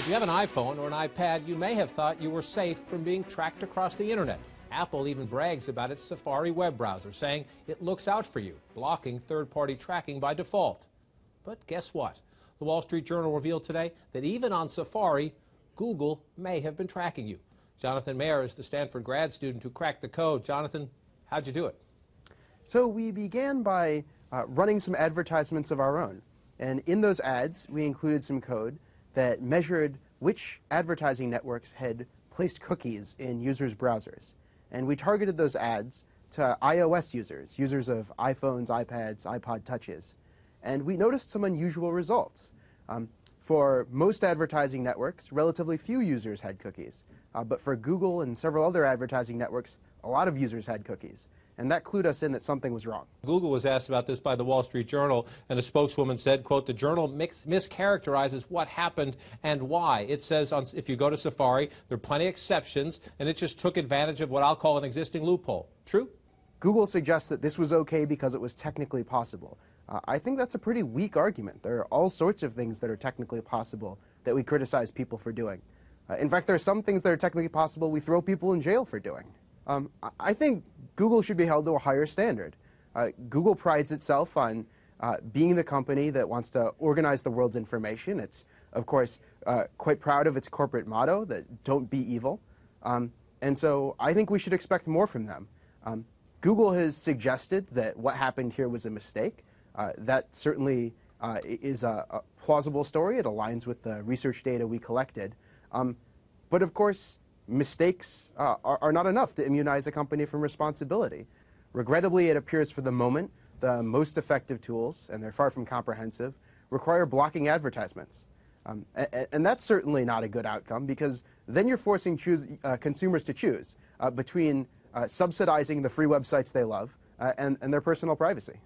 If you have an iPhone or an iPad, you may have thought you were safe from being tracked across the internet. Apple even brags about its Safari web browser, saying it looks out for you, blocking third-party tracking by default. But guess what? The Wall Street Journal revealed today that even on Safari, Google may have been tracking you. Jonathan Mayer is the Stanford grad student who cracked the code. Jonathan, how'd you do it? So we began by running some advertisements of our own. And in those ads, we included some code that measured which advertising networks had placed cookies in users' browsers. And we targeted those ads to iOS users, users of iPhones, iPads, iPod Touches. And we noticed some unusual results. For most advertising networks, relatively few users had cookies. But for Google and several other advertising networks, a lot of users had cookies. And that clued us in that something was wrong. Google was asked about this by the Wall Street Journal, and a spokeswoman said, quote, the journal mischaracterizes what happened and why. It says if you go to Safari, there are plenty of exceptions, and it just took advantage of what I'll call an existing loophole. True? Google suggests that this was okay because it was technically possible. I think that's a pretty weak argument. There are all sorts of things that are technically possible that we criticize people for doing. In fact, there are some things that are technically possible we throw people in jail for doing. I think Google should be held to a higher standard. Google prides itself on being the company that wants to organize the world's information. It's, of course, quite proud of its corporate motto, that don't be evil. And so I think we should expect more from them. Google has suggested that what happened here was a mistake. That certainly is a plausible story. It aligns with the research data we collected. But of course, mistakes are not enough to immunize a company from responsibility. Regrettably, it appears for the moment the most effective tools, and they're far from comprehensive, require blocking advertisements. And that's certainly not a good outcome, because then you're forcing consumers to choose between subsidizing the free websites they love and their personal privacy.